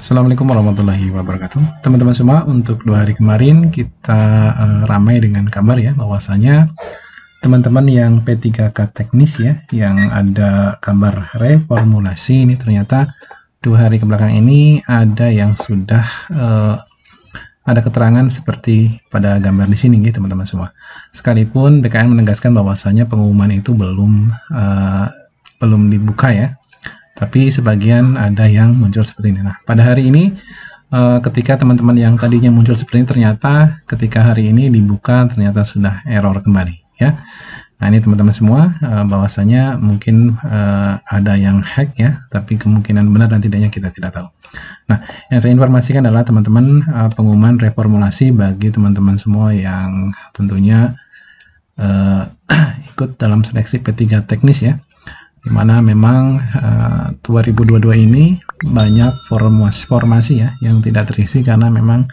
Assalamualaikum warahmatullahi wabarakatuh. Teman-teman semua, untuk 2 hari kemarin kita ramai dengan kabar ya, bahwasanya teman-teman yang P3K teknis ya, yang ada kabar reformulasi ini, ternyata 2 hari kebelakang ini ada yang sudah ada keterangan seperti pada gambar di sini gitu teman-teman semua. Sekalipun BKN menegaskan bahwasanya pengumuman itu belum dibuka ya, tapi sebagian ada yang muncul seperti ini. Nah, pada hari ini ketika teman-teman yang tadinya muncul seperti ini, ternyata ketika hari ini dibuka ternyata sudah error kembali ya. Nah, ini teman-teman semua, bahwasanya mungkin ada yang hack ya, tapi kemungkinan benar dan tidaknya kita tidak tahu. Nah, yang saya informasikan adalah teman-teman pengumuman reformulasi bagi teman-teman semua yang tentunya ikut dalam seleksi P3 teknis ya, dimana memang 2022 ini banyak formasi ya yang tidak terisi karena memang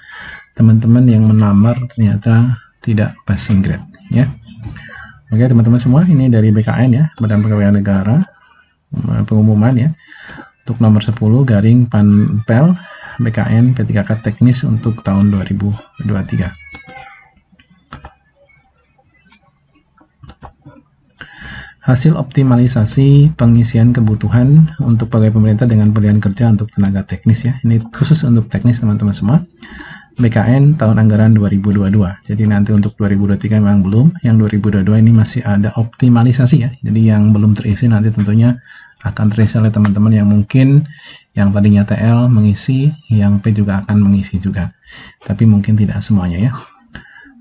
teman-teman yang melamar ternyata tidak passing grade ya. Oke teman-teman semua, ini dari BKN ya, Badan Kepegawaian Negara, pengumuman ya untuk nomor 10 garing Panpel BKN P3K teknis untuk tahun 2023. Hasil optimalisasi pengisian kebutuhan untuk pegawai pemerintah dengan pilihan kerja untuk tenaga teknis ya. Ini khusus untuk teknis teman-teman semua. BKN tahun anggaran 2022. Jadi nanti untuk 2023 memang belum. Yang 2022 ini masih ada optimalisasi ya. Jadi yang belum terisi nanti tentunya akan terisi oleh teman-teman yang mungkin yang tadinya TL mengisi, yang P juga akan mengisi juga. Tapi mungkin tidak semuanya ya.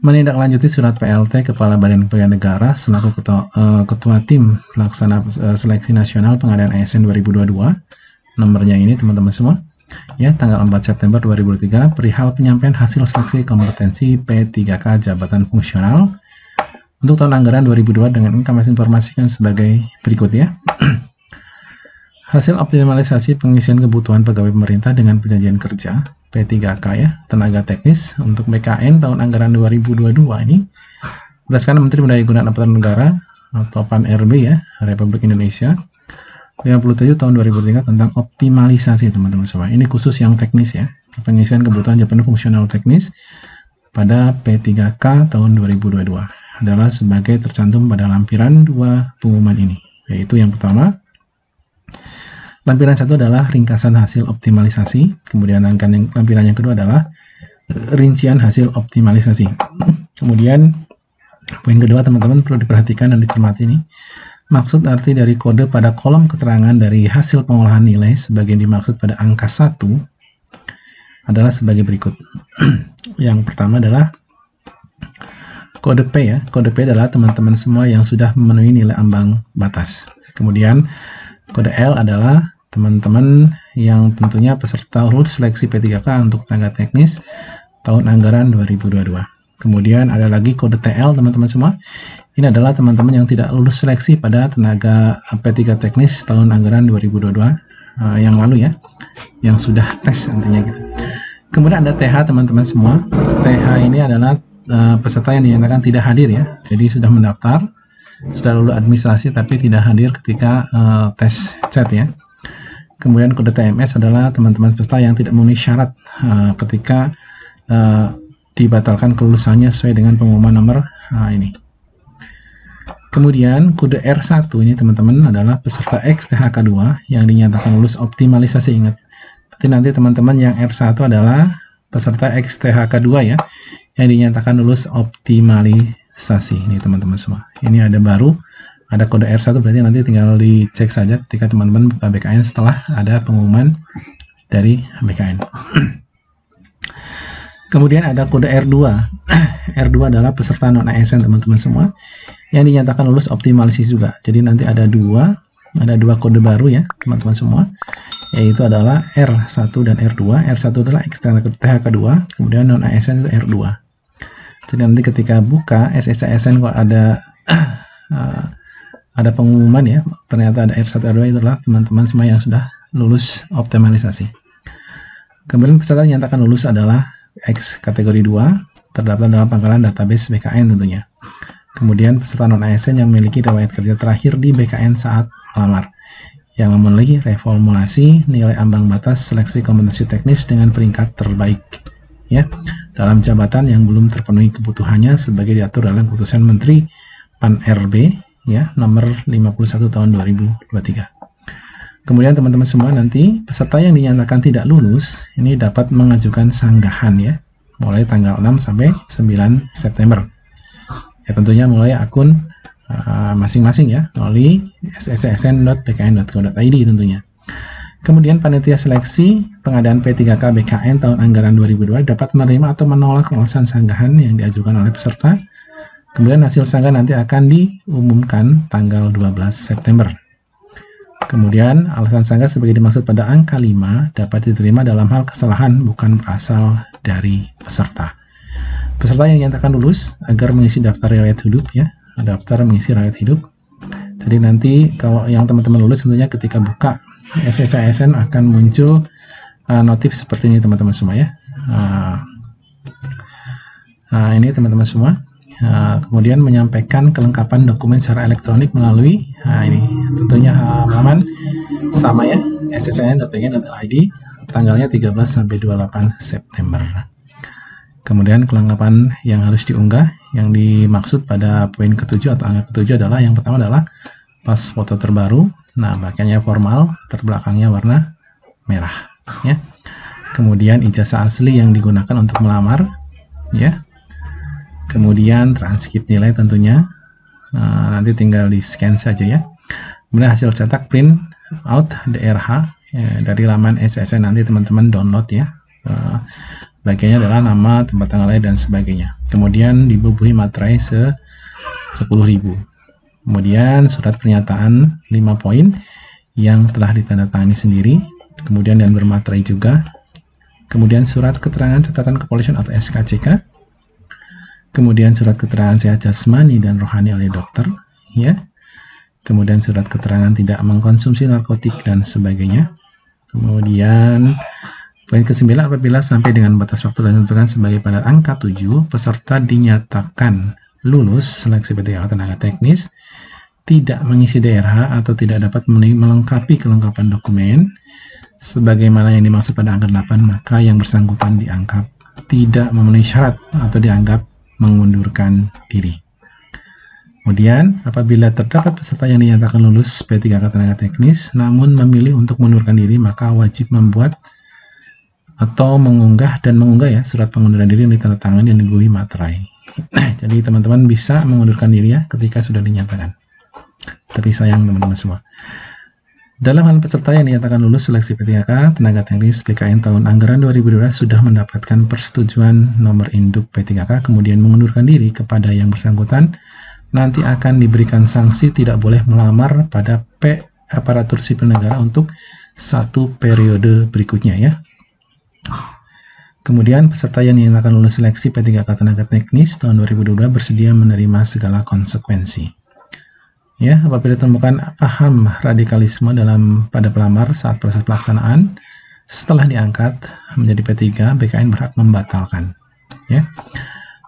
Menindaklanjuti surat PLT Kepala Badan Kepegawaian Negara selaku Ketua Tim Pelaksana Seleksi Nasional Pengadaan ASN 2022, nomornya ini teman-teman semua ya, tanggal 4 September 2023, perihal penyampaian hasil seleksi kompetensi P3K jabatan fungsional untuk tahun anggaran 2022 dengan kami informasikan sebagai berikut ya. Hasil optimalisasi pengisian kebutuhan pegawai pemerintah dengan perjanjian kerja P3K ya, tenaga teknis untuk BKN tahun anggaran 2022 ini berdasarkan Menteri Pendayagunaan Aparatur Negara atau PAN-RB ya, Republik Indonesia 57 tahun 2003 tentang optimalisasi teman-teman semua. Ini khusus yang teknis ya, pengisian kebutuhan jabatan fungsional teknis pada P3K tahun 2022 adalah sebagai tercantum pada lampiran 2 pengumuman ini, yaitu yang pertama lampiran 1 adalah ringkasan hasil optimalisasi, kemudian lampiran yang kedua adalah rincian hasil optimalisasi. Kemudian poin kedua teman-teman perlu diperhatikan dan dicermati ini. Maksud arti dari kode pada kolom keterangan dari hasil pengolahan nilai sebagian dimaksud pada angka 1 adalah sebagai berikut. Yang pertama adalah kode P ya. Kode P adalah teman-teman semua yang sudah memenuhi nilai ambang batas. Kemudian kode L adalah teman-teman yang tentunya peserta lulus seleksi P3K untuk tenaga teknis tahun anggaran 2022. Kemudian ada lagi kode TL teman-teman semua. Ini adalah teman-teman yang tidak lulus seleksi pada tenaga P3 teknis tahun anggaran 2022 yang lalu ya, yang sudah tes nantinya gitu. Kemudian ada TH teman-teman semua. TH ini adalah peserta yang dinyatakan tidak hadir ya. Jadi sudah mendaftar, sudah lulus administrasi tapi tidak hadir ketika tes CET ya. Kemudian kode TMS adalah teman-teman peserta yang tidak memenuhi syarat ketika dibatalkan kelulusannya sesuai dengan pengumuman nomor ini. Kemudian kode R1 ini teman-teman adalah peserta XTHK2 yang dinyatakan lulus optimalisasi. Ingat, berarti nanti teman-teman yang R1 adalah peserta XTHK2 ya, yang dinyatakan lulus optimalisasi. Ini teman-teman semua. Ini ada baru, ada kode R1, berarti nanti tinggal dicek saja ketika teman-teman buka BKN setelah ada pengumuman dari BKN. Kemudian ada kode R2. R2 adalah peserta non-ASN teman-teman semua yang dinyatakan lulus optimalisasi juga. Jadi nanti ada dua kode baru ya teman-teman semua, yaitu adalah R1 dan R2. R1 adalah XTHK2, kemudian non-ASN itu R2. Jadi nanti ketika buka SSASN kok ada pengumuman ya, ternyata ada R1 R2, itu adalah teman-teman semua yang sudah lulus optimalisasi. Kemudian peserta yang dinyatakan lulus adalah X kategori 2, terdaftar dalam pangkalan database BKN tentunya. Kemudian peserta non-ASN yang memiliki riwayat kerja terakhir di BKN saat melamar. yang memenuhi reformulasi nilai ambang batas seleksi kompetensi teknis dengan peringkat terbaik, ya, dalam jabatan yang belum terpenuhi kebutuhannya sebagai diatur dalam Keputusan Menteri PAN-RB, ya, nomor 51 tahun 2023. Kemudian teman-teman semua, nanti peserta yang dinyatakan tidak lulus ini dapat mengajukan sanggahan, ya, mulai tanggal 6 sampai 9 September. Ya, tentunya mulai akun masing-masing, ya, melalui ssn.bkn.go.id tentunya. Kemudian panitia seleksi pengadaan P3K BKN tahun anggaran 2002 dapat menerima atau menolak alasan sanggahan yang diajukan oleh peserta. Kemudian hasil sanggahan nanti akan diumumkan tanggal 12 September. Kemudian alasan sanggah sebagai dimaksud pada angka 5 dapat diterima dalam hal kesalahan bukan berasal dari peserta. Peserta yang dinyatakan lulus agar mengisi daftar riwayat hidup, ya, daftar mengisi riwayat hidup. Jadi nanti kalau yang teman-teman lulus tentunya ketika buka SSASN akan muncul notif seperti ini teman-teman semua, ya. Ini teman-teman semua. Kemudian menyampaikan kelengkapan dokumen secara elektronik melalui ini tentunya halaman sama, ya, ssn.bkn.id, tanggalnya 13 sampai 28 September. Kemudian kelengkapan yang harus diunggah yang dimaksud pada poin ke-7 atau angka ke-7 adalah yang pertama adalah pas foto terbaru. Nah, pakaiannya formal, terbelakangnya warna merah, ya. Kemudian ijazah asli yang digunakan untuk melamar, ya. Kemudian transkrip nilai tentunya, nanti tinggal di scan saja, ya. Kemudian hasil cetak print out DRH, ya, dari laman SSN nanti teman-teman download, ya. Bagiannya adalah nama, tempat tanggal lahir dan sebagainya. Kemudian dibubuhi materai 10.000. Kemudian surat pernyataan 5 poin yang telah ditandatangani sendiri. Kemudian dan bermaterai juga. Kemudian surat keterangan catatan kepolisian atau SKCK. Kemudian surat keterangan sehat jasmani dan rohani oleh dokter, ya. Kemudian surat keterangan tidak mengkonsumsi narkotik dan sebagainya. Kemudian poin ke-9, apabila sampai dengan batas waktu yang ditentukan sebagai pada angka 7, peserta dinyatakan lulus seleksi P3K tenaga teknis, tidak mengisi DRH atau tidak dapat melengkapi kelengkapan dokumen sebagaimana yang dimaksud pada angka 8, maka yang bersangkutan dianggap tidak memenuhi syarat atau dianggap mengundurkan diri. Kemudian, apabila terdapat peserta yang dinyatakan lulus P3K tenaga teknis namun memilih untuk mengundurkan diri, maka wajib membuat atau mengunggah, ya, surat pengunduran diri yang ditandatangani dan dibubuhi materai. Jadi teman-teman bisa mengundurkan diri, ya, ketika sudah dinyatakan. Tapi sayang teman-teman semua, dalam hal peserta yang dinyatakan lulus seleksi P3K tenaga teknis BKN tahun anggaran 2022 sudah mendapatkan persetujuan nomor induk P3K kemudian mengundurkan diri kepada yang bersangkutan, nanti akan diberikan sanksi tidak boleh melamar pada aparatur sipil negara untuk 1 periode berikutnya, ya. Kemudian peserta yang dinyatakan lulus seleksi P3K tenaga teknis tahun 2022 bersedia menerima segala konsekuensi. Ya, apabila ditemukan paham radikalisme pada pelamar saat proses pelaksanaan, setelah diangkat menjadi P3, BKN berhak membatalkan, ya,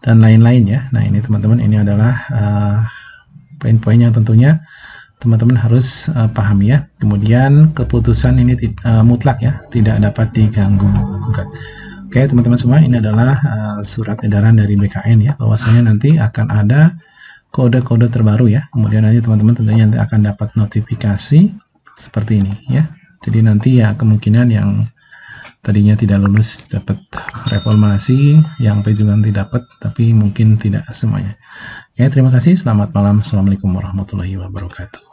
dan lain-lain, ya. Nah, ini teman-teman, ini adalah poin-poin yang tentunya teman-teman harus pahami, ya. Kemudian keputusan ini mutlak, ya, tidak dapat diganggu gugat. Oke, teman-teman semua, ini adalah surat edaran dari BKN, ya, bahwasanya nanti akan ada kode-kode terbaru, ya. Kemudian nanti teman-teman tentunya nanti akan dapat notifikasi seperti ini, ya. Jadi nanti, ya, kemungkinan yang tadinya tidak lulus dapat reformulasi, yang P juga nanti dapat, tapi mungkin tidak semuanya. Ya, terima kasih. Selamat malam. Assalamualaikum warahmatullahi wabarakatuh.